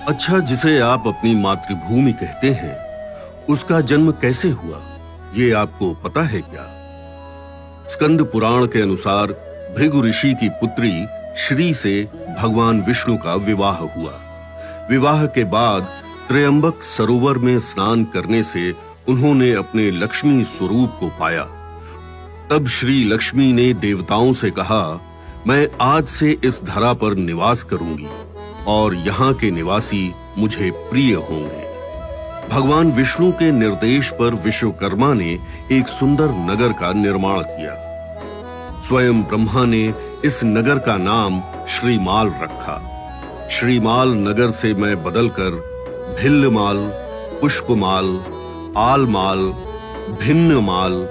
अच्छा, जिसे आप अपनी मातृभूमि कहते हैं, उसका जन्म कैसे हुआ, ये आपको पता है क्या? स्कंद पुराण के अनुसार भृगु ऋषि की पुत्री श्री से भगवान विष्णु का विवाह हुआ। विवाह के बाद त्रयंबक सरोवर में स्नान करने से उन्होंने अपने लक्ष्मी स्वरूप को पाया। तब श्री लक्ष्मी ने देवताओं से कहा, मैं आज से इस धरा पर निवास करूंगी और यहाँ के निवासी मुझे प्रिय होंगे। भगवान विष्णु के निर्देश पर विश्वकर्मा ने एक सुंदर नगर का निर्माण किया। स्वयं ब्रह्मा ने इस नगर का नाम श्रीमाल रखा। श्रीमाल नगर से मैं बदलकर भिल्लमाल, पुष्पमाल, आलमाल, भिन्नमाल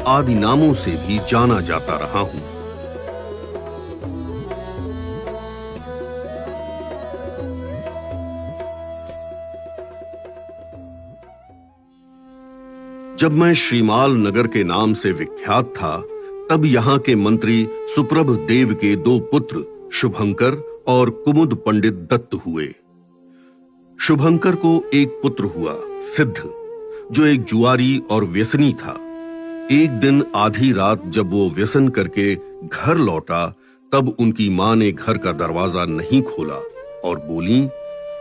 आदि नामों से भी जाना जाता रहा हूं। जब मैं श्रीमाल नगर के नाम से विख्यात था, तब यहाँ के मंत्री सुप्रभ देव के दो पुत्र शुभंकर और कुमुद पंडित दत्त हुए। शुभंकर को एक पुत्र हुआ सिद्ध, जो एक जुआरी और व्यसनी था। एक दिन आधी रात जब वो व्यसन करके घर लौटा, तब उनकी मां ने घर का दरवाजा नहीं खोला और बोली,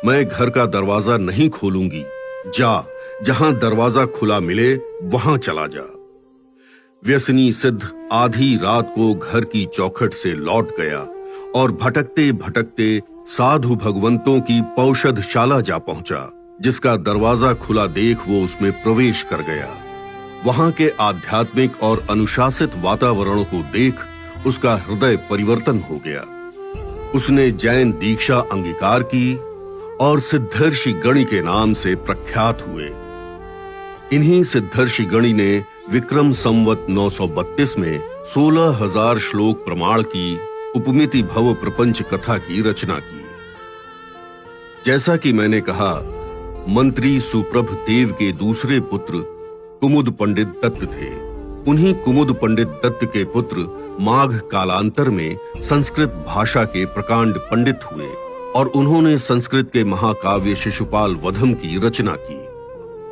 मैं घर का दरवाजा नहीं खोलूंगी, जा, जहां दरवाजा खुला मिले वहां चला जा। व्यसनी सिद्ध आधी रात को घर की चौखट से लौट गया और भटकते भटकते साधु भगवंतों की पौषधशाला जा पहुंचा, जिसका दरवाजा खुला देख वो उसमें प्रवेश कर गया। वहां के आध्यात्मिक और अनुशासित वातावरण को देख उसका हृदय परिवर्तन हो गया। उसने जैन दीक्षा अंगीकार की और सिद्धर्षि गणि के नाम से प्रख्यात हुए। इन्हीं सिद्धर्षि गणि ने विक्रम संवत 932 में 16,000 श्लोक प्रमाण की उपमिति भव प्रपंच कथा की रचना की। जैसा कि मैंने कहा, मंत्री सुप्रभ देव के दूसरे पुत्र कुमुद पंडित दत्त थे। उन्हीं कुमुद पंडित दत्त के पुत्र माघ कालांतर में संस्कृत भाषा के प्रकांड पंडित हुए और उन्होंने संस्कृत के महाकाव्य शिशुपाल वधम की रचना की।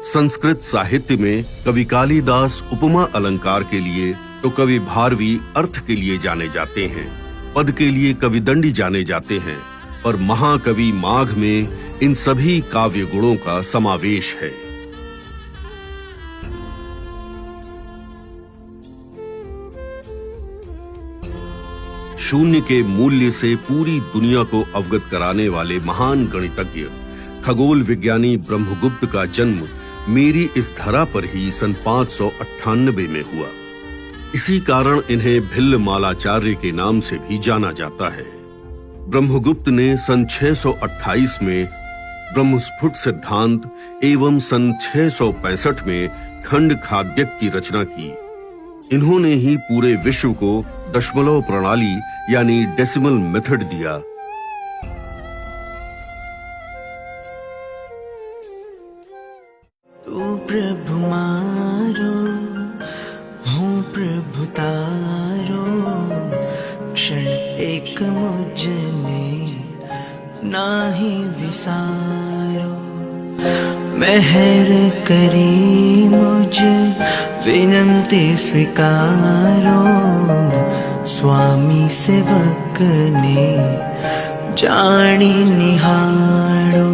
संस्कृत साहित्य में कवि कालिदास उपमा अलंकार के लिए तो कवि भारवी अर्थ के लिए जाने जाते हैं, पद के लिए कवि दंडी जाने जाते हैं, पर महाकवि माघ में इन सभी काव्य गुणों का समावेश है। शून्य के मूल्य से पूरी दुनिया को अवगत कराने वाले महान गणितज्ञ खगोल विज्ञानी ब्रह्मगुप्त का जन्म मेरी इस धरा पर ही सन 598 में हुआ। इसी कारण इन्हें भिल्लमालाचार्य के नाम से भी जाना जाता है। ब्रह्मगुप्त ने सन 628 में ब्रह्मस्फुट सिद्धांत एवं सन 665 में खंड खाद्यक की रचना की। इन्होंने ही पूरे विश्व को दशमलव प्रणाली यानी डेसिमल मेथड दिया। तू प्रभु मारो, हूँ प्रभु तारो, क्षण एक मुझने नाही विसारो। मेहर करी मुझ विनम्ति स्वीकारो, स्वामी सेवक ने जानी निहारो।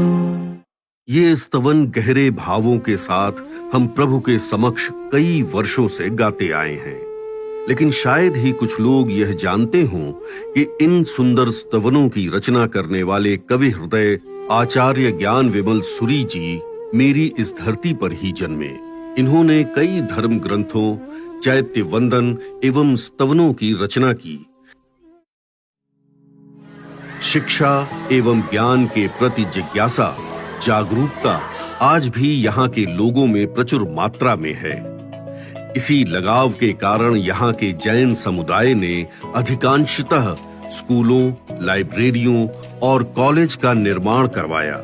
ये स्तवन गहरे भावों के साथ हम प्रभु के समक्ष कई वर्षों से गाते आए हैं, लेकिन शायद ही कुछ लोग यह जानते हों कि इन सुंदर स्तवनों की रचना करने वाले कवि हृदय आचार्य ज्ञान विमल सूरी जी मेरी इस धरती पर ही जन्मे। इन्होंने कई धर्म ग्रंथों, चैत्य वंदन एवं स्तवनों की रचना की। शिक्षा एवं ज्ञान के प्रति जिज्ञासा, जागरूकता आज भी यहाँ के लोगों में प्रचुर मात्रा में है। इसी लगाव के कारण यहाँ के जैन समुदाय ने अधिकांशतः स्कूलों, लाइब्रेरियों और कॉलेज का निर्माण करवाया।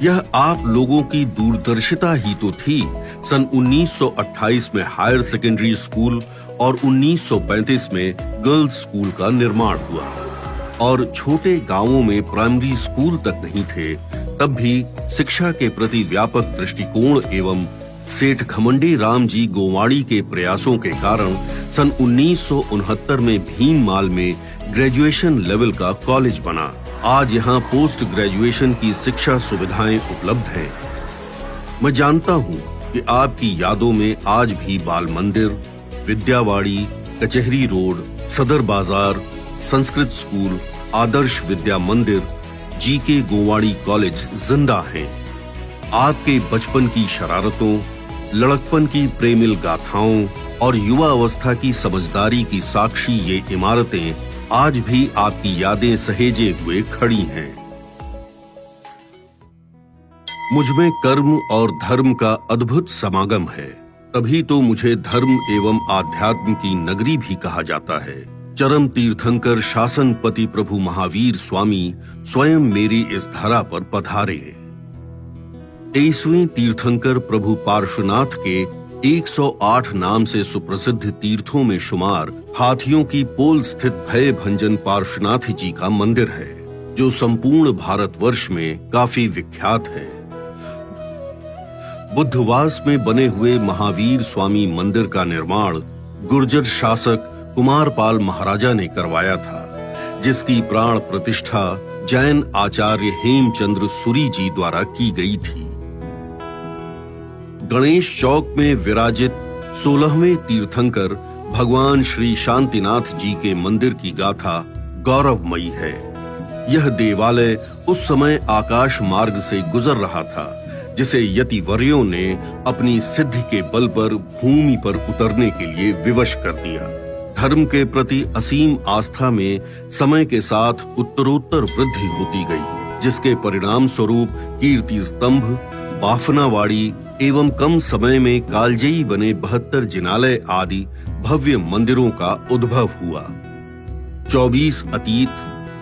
यह आप लोगों की दूरदर्शिता ही तो थी। सन 1928 में हायर सेकेंडरी स्कूल और 1935 में गर्ल्स स्कूल का निर्माण हुआ और छोटे गांवों में प्राइमरी स्कूल तक नहीं थे, तब भी शिक्षा के प्रति व्यापक दृष्टिकोण एवं सेठ घमंडी राम जी गोवाड़ी के प्रयासों के कारण सन 1969 में भीनमाल में ग्रेजुएशन लेवल का कॉलेज बना। आज यहाँ पोस्ट ग्रेजुएशन की शिक्षा सुविधाएं उपलब्ध हैं। मैं जानता हूँ कि आपकी यादों में आज भी बाल मंदिर, विद्यावाड़ी, कचहरी रोड, सदर बाजार, संस्कृत स्कूल, आदर्श विद्या मंदिर, जीके गोवाड़ी कॉलेज जिंदा हैं। आपके बचपन की शरारतों, लड़कपन की प्रेमिल गाथाओं और युवा अवस्था की समझदारी की साक्षी ये इमारतें आज भी आपकी यादें सहेजे हुए खड़ी हैं। मुझमें कर्म और धर्म का अद्भुत समागम है, तभी तो मुझे धर्म एवं आध्यात्म की नगरी भी कहा जाता है। चरम तीर्थंकर शासनपति प्रभु महावीर स्वामी स्वयं मेरी इस धरा पर पधारे। 23वें तीर्थंकर प्रभु पार्श्वनाथ के 108 नाम से सुप्रसिद्ध तीर्थों में शुमार हाथियों की पोल स्थित भय भंजन पार्श्वनाथ जी का मंदिर है, जो संपूर्ण भारतवर्ष में काफी विख्यात है। बुद्धवास में बने हुए महावीर स्वामी मंदिर का निर्माण गुर्जर शासक कुमारपाल महाराजा ने करवाया था, जिसकी प्राण प्रतिष्ठा जैन आचार्य हेमचंद्र सूरी जी द्वारा की गई थी। गणेश चौक में विराजित 16वें तीर्थंकर भगवान श्री शांतिनाथ जी के मंदिर की गाथा गौरवमयी है। यह देवालय उस समय आकाश मार्ग से गुजर रहा था, जिसे यतिवर्यों ने अपनी सिद्धि के बल पर भूमि पर उतरने के लिए विवश कर दिया। धर्म के प्रति असीम आस्था में समय के साथ उत्तरोत्तर वृद्धि होती गई, जिसके परिणाम स्वरूप कीर्ति स्तंभ, बाफनावाड़ी एवं कम समय में कालजयी बने 72 जिनालय आदि भव्य मंदिरों का उद्भव हुआ। 24 अतीत,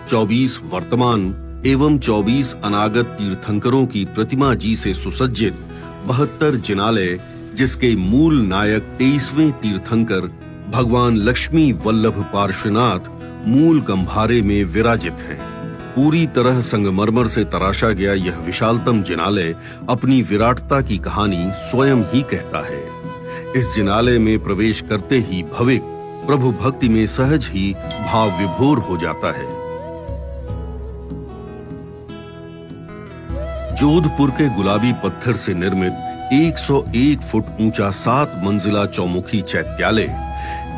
24 वर्तमान एवं 24 अनागत तीर्थंकरों की प्रतिमा जी से सुसज्जित 72 जिनालय, जिसके मूल नायक 23वें तीर्थंकर भगवान लक्ष्मी वल्लभ पार्श्वनाथ मूल गंभारे में विराजित हैं। पूरी तरह संगमरमर से तराशा गया यह विशालतम जिनालय अपनी विराटता की कहानी स्वयं ही कहता है। इस जिनालय में प्रवेश करते ही भविक प्रभु भक्ति में सहज ही भाव विभोर हो जाता है। जोधपुर के गुलाबी पत्थर से निर्मित 101 फुट ऊंचा 7 मंजिला चौमुखी चैत्यालय,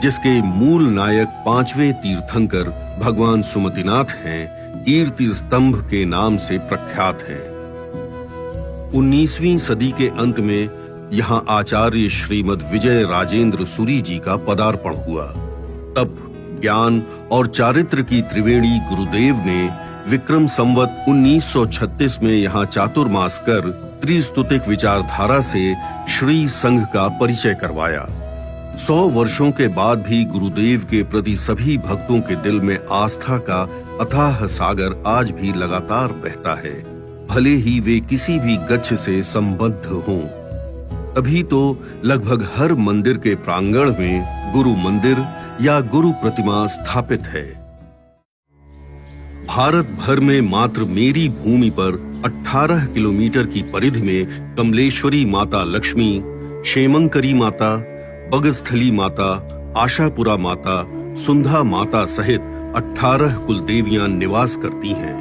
जिसके मूल नायक 5वें तीर्थंकर भगवान सुमतिनाथ हैं, कीर्ति स्तंभ के नाम से प्रख्यात है। 19वीं सदी के अंत में यहाँ आचार्य श्रीमद विजय राजेंद्र सूरी जी का पदार्पण हुआ। तप, ज्ञान और चारित्र की त्रिवेणी गुरुदेव ने विक्रम संवत 1936 में यहाँ चातुर्मास कर त्रिस्तुतिक विचारधारा से श्री संघ का परिचय करवाया। 100 वर्षों के बाद भी गुरुदेव के प्रति सभी भक्तों के दिल में आस्था का अथाह सागर आज भी लगातार बहता है, भले ही वे किसी भी गच्छ से संबद्ध हों। तभी तो लगभग हर मंदिर के प्रांगण में गुरु मंदिर या गुरु प्रतिमा स्थापित है। भारत भर में मात्र मेरी भूमि पर 18 किलोमीटर की परिधि में कमलेश्वरी माता लक्ष्मी, क्षेमंकरी माता, बगस्थली माता, आशापुरा माता, सुंधा माता सहित 18 कुलदेवियां निवास करती हैं।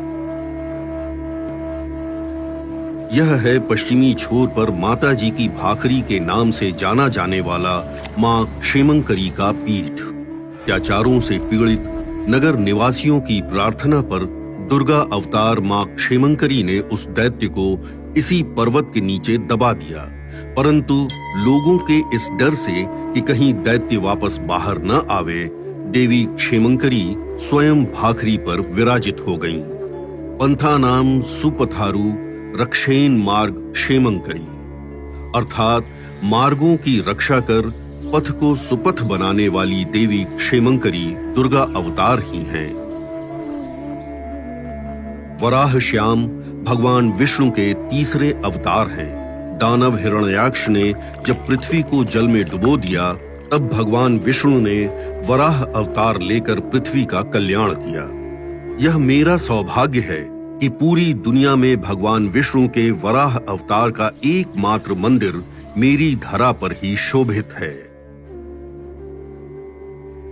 यह है पश्चिमी छोर पर माता जी की भाखरी के नाम से जाना जाने वाला मां क्षेमंकरी का पीठ। अत्याचारों से पीड़ित नगर निवासियों की प्रार्थना पर दुर्गा अवतार मां क्षेमंकरी ने उस दैत्य को इसी पर्वत के नीचे दबा दिया, परंतु लोगों के इस डर से कि कहीं दैत्य वापस बाहर न आवे, देवी क्षेमंकरी स्वयं भाखरी पर विराजित हो गईं। पंथा नाम सुपथारु रक्षेन मार्ग क्षेमंकरी, अर्थात मार्गों की रक्षा कर पथ को सुपथ बनाने वाली देवी क्षेमंकरी दुर्गा अवतार ही हैं। वराह श्याम भगवान विष्णु के तीसरे अवतार हैं। दानव हिरण्याक्ष ने जब पृथ्वी को जल में डुबो दिया, तब भगवान विष्णु ने वराह अवतार लेकर पृथ्वी का कल्याण किया। यह मेरा सौभाग्य है कि पूरी दुनिया में भगवान विष्णु के वराह अवतार का एकमात्र मंदिर मेरी धरा पर ही शोभित है।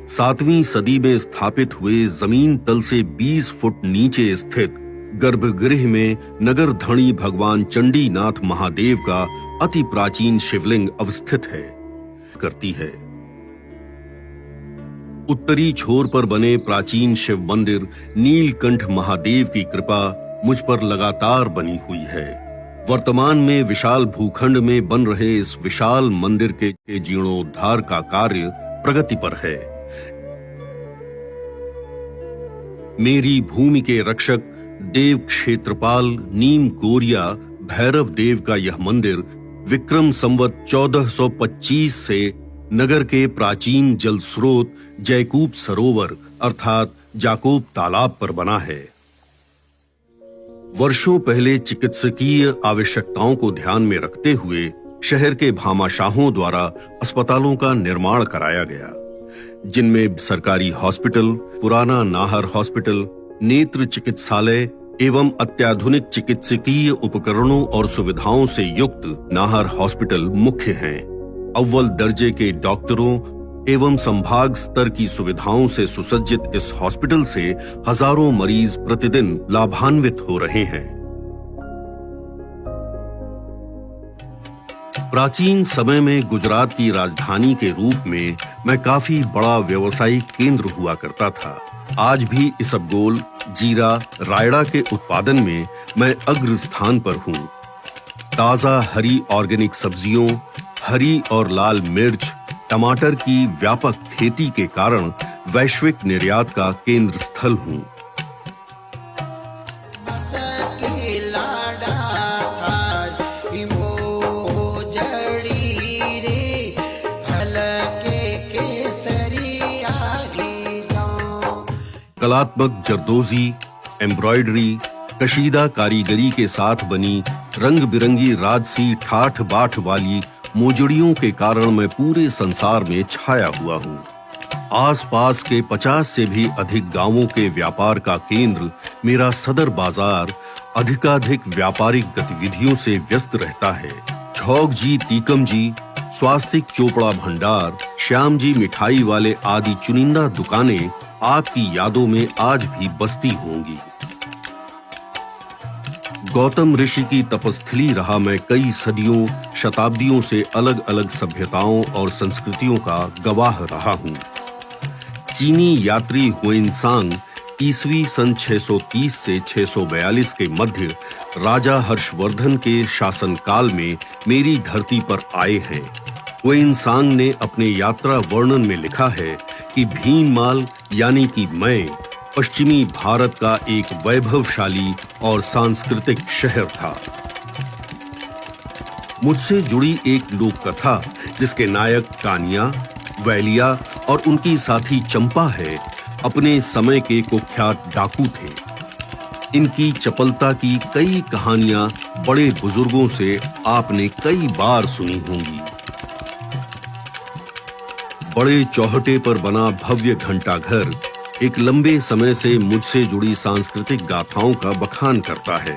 7वीं सदी में स्थापित हुए जमीन तल से 20 फुट नीचे स्थित गर्भगृह में नगर धणी भगवान चंडीनाथ महादेव का अति प्राचीन शिवलिंग अवस्थित करती है। उत्तरी छोर पर बने प्राचीन शिव मंदिर नीलकंठ महादेव की कृपा मुझ पर लगातार बनी हुई है। वर्तमान में विशाल भूखंड में बन रहे इस विशाल मंदिर के जीर्णोद्धार का कार्य प्रगति पर है। मेरी भूमि के रक्षक देव क्षेत्रपाल नीम गोरिया भैरव देव का यह मंदिर विक्रम संवत 1425 से नगर के प्राचीन जल स्रोत जैकूब सरोवर अर्थात जाकोब तालाब पर बना है। वर्षों पहले चिकित्सकीय आवश्यकताओं को ध्यान में रखते हुए शहर के भामाशाहों द्वारा अस्पतालों का निर्माण कराया गया, जिनमें सरकारी हॉस्पिटल, पुराना नाहर हॉस्पिटल, नेत्र चिकित्सालय एवं अत्याधुनिक चिकित्सकीय उपकरणों और सुविधाओं से युक्त नाहर हॉस्पिटल मुख्य हैं। अव्वल दर्जे के डॉक्टरों एवं संभाग स्तर की सुविधाओं से सुसज्जित इस हॉस्पिटल से हजारों मरीज प्रतिदिन लाभान्वित हो रहे हैं। प्राचीन समय में गुजरात की राजधानी के रूप में मैं काफी बड़ा व्यवसायिक केंद्र हुआ करता था। आज भी इसबगोल, जीरा, रायड़ा के उत्पादन में मैं अग्र स्थान पर हूँ। ताजा हरी ऑर्गेनिक सब्जियों, हरी और लाल मिर्च, टमाटर की व्यापक खेती के कारण वैश्विक निर्यात का केंद्र स्थल हूँ। कलात्मक जरदोजी, एम्ब्रॉयडरी, कशीदा कारीगरी के साथ बनी रंग बिरंगी राजसी ठाठ बाट वाली मोजड़ियों के कारण मैं पूरे संसार में छाया हुआ हूँ। आसपास के 50 से भी अधिक गांवों के व्यापार का केंद्र मेरा सदर बाजार अधिकाधिक व्यापारिक गतिविधियों से व्यस्त रहता है। छौक जी टीकम जी, स्वास्तिक चोपड़ा भंडार, श्याम जी मिठाई वाले आदि चुनिंदा दुकानें आपकी यादों में आज भी बसती होंगी। गौतम ऋषि की तपस्थली रहा मैं कई सदियों शताब्दियों से अलग अलग सभ्यताओं और संस्कृतियों का गवाह रहा हूँ। चीनी यात्री हुएनसांग ईस्वी सन 630 से 642 के मध्य राजा हर्षवर्धन के शासनकाल में मेरी धरती पर आए हैं। हुएनसांग ने अपने यात्रा वर्णन में लिखा है कि भीनमाल यानी कि मैं पश्चिमी भारत का एक वैभवशाली और सांस्कृतिक शहर था। मुझसे जुड़ी एक लोक कथा जिसके नायक कानिया, वैलिया और उनकी साथी चंपा है, अपने समय के कुख्यात डाकू थे। इनकी चपलता की कई कहानियां बड़े बुजुर्गों से आपने कई बार सुनी होंगी। बड़े चौहटे पर बना भव्य घंटाघर एक लंबे समय से मुझसे जुड़ी सांस्कृतिक गाथाओं का बखान करता है।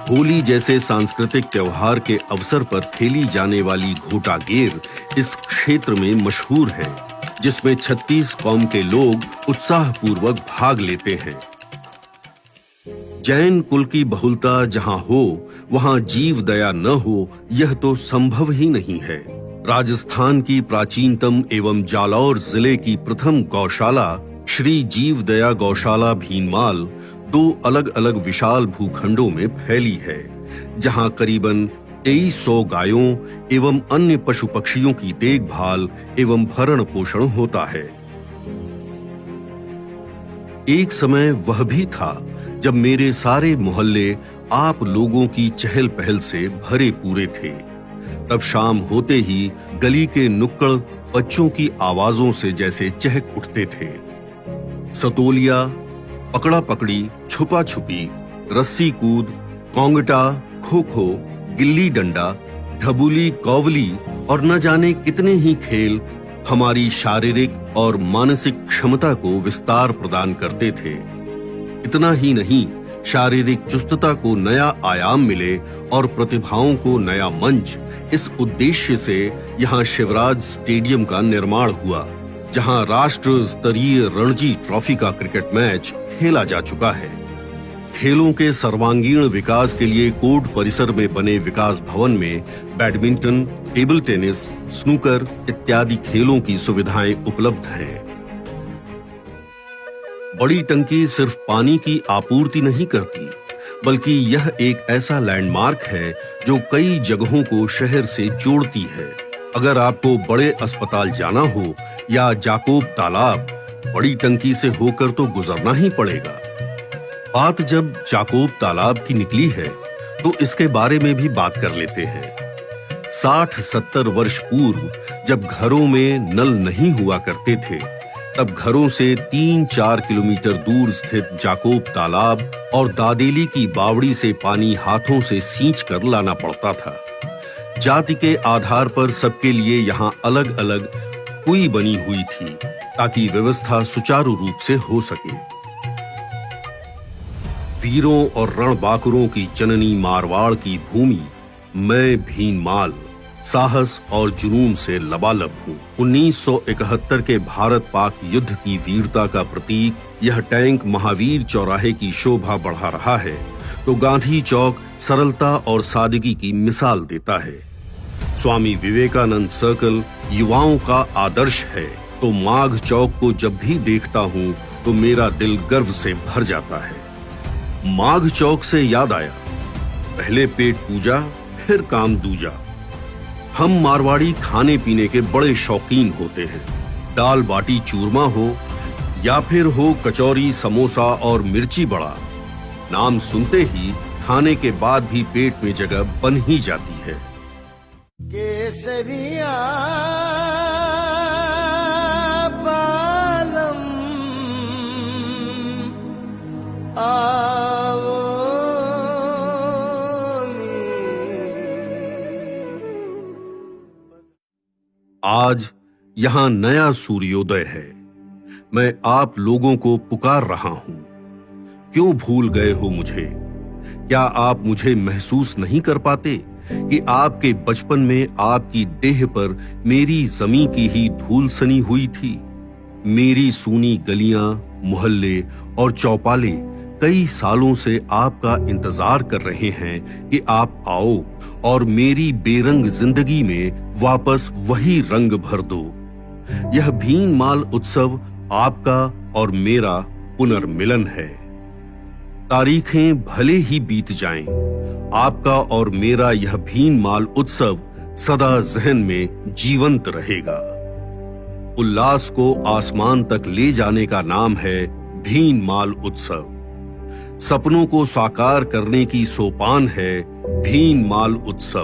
होली जैसे सांस्कृतिक त्योहार के अवसर पर खेली जाने वाली घोटागेर इस क्षेत्र में मशहूर है, जिसमें 36 कौम के लोग उत्साहपूर्वक भाग लेते हैं। जैन कुल की बहुलता जहां हो वहां जीव दया न हो, यह तो संभव ही नहीं है। राजस्थान की प्राचीनतम एवं जालौर जिले की प्रथम गौशाला श्री जीव दया गौशाला भीनमाल 2 अलग-अलग विशाल भूखंडों में फैली है, जहां करीबन 2300 गायों एवं अन्य पशु पक्षियों की देखभाल एवं भरण पोषण होता है। एक समय वह भी था जब मेरे सारे मोहल्ले आप लोगों की चहल पहल से भरे पूरे थे। तब शाम होते ही गली के नुक्कड़ बच्चों की आवाजों से जैसे चहक उठते थे। सतोलिया, पकड़ा पकड़ी, छुपा छुपी, रस्सी कूद, कौंगटा, खो खो, गिल्ली डंडा, ढबुली कौवली और न जाने कितने ही खेल हमारी शारीरिक और मानसिक क्षमता को विस्तार प्रदान करते थे। इतना ही नहीं, शारीरिक चुस्तता को नया आयाम मिले और प्रतिभाओं को नया मंच, इस उद्देश्य से यहाँ शिवराज स्टेडियम का निर्माण हुआ, जहाँ राष्ट्र स्तरीय रणजी ट्रॉफी का क्रिकेट मैच खेला जा चुका है। खेलों के सर्वांगीण विकास के लिए कोर्ट परिसर में बने विकास भवन में बैडमिंटन, टेबल टेनिस, स्नूकर इत्यादि खेलों की सुविधाएं उपलब्ध हैं। बड़ी टंकी सिर्फ पानी की आपूर्ति नहीं करती, बल्कि यह एक ऐसा लैंडमार्क है जो कई जगहों को शहर से जोड़ती है। अगर आपको बड़े अस्पताल जाना हो या जाकोब तालाब, बड़ी टंकी से होकर तो गुजरना ही पड़ेगा। बात जब जाकोब तालाब की निकली है तो इसके बारे में भी बात कर लेते हैं। 60-70 वर्ष पूर्व जब घरों में नल नहीं हुआ करते थे, तब घरों से 3-4 किलोमीटर दूर स्थित जाकोब तालाब और दादेली की बावड़ी से पानी हाथों से सींच कर लाना पड़ता था। जाति के आधार पर सबके लिए यहाँ अलग अलग कुई बनी हुई थी ताकि व्यवस्था सुचारू रूप से हो सके। वीरों और रणबांकुरों की जननी मारवाड़ की भूमि, मैं भीनमाल साहस और जुनून से लबालब हूँ। 1971 के भारत पाक युद्ध की वीरता का प्रतीक यह टैंक महावीर चौराहे की शोभा बढ़ा रहा है, तो गांधी चौक सरलता और सादगी की मिसाल देता है। स्वामी विवेकानंद सर्कल युवाओं का आदर्श है, तो माघ चौक को जब भी देखता हूँ तो मेरा दिल गर्व से भर जाता है। माघ चौक से याद आया, पहले पेट पूजा फिर काम दूजा। हम मारवाड़ी खाने पीने के बड़े शौकीन होते हैं। दाल बाटी चूरमा हो या फिर हो कचौरी, समोसा और मिर्ची बड़ा, नाम सुनते ही खाने के बाद भी पेट में जगह बन ही जाती है। केसरिया बालम आज यहाँ नया सूर्योदय है। मैं आप लोगों को पुकार रहा हूं। क्यों भूल गए हो मुझे? क्या आप मुझे महसूस नहीं कर पाते कि आपके बचपन में आपकी देह पर मेरी जमी की ही धूल सनी हुई थी? मेरी सूनी गलियां, मोहल्ले और चौपाले कई सालों से आपका इंतजार कर रहे हैं कि आप आओ और मेरी बेरंग जिंदगी में वापस वही रंग भर दो। यह भीनमाल उत्सव आपका और मेरा पुनर्मिलन है। तारीखें भले ही बीत जाएं, आपका और मेरा यह भीनमाल उत्सव सदा जहन में जीवंत रहेगा। उल्लास को आसमान तक ले जाने का नाम है भीनमाल उत्सव। सपनों को साकार करने की सोपान है भीनमाल उत्सव।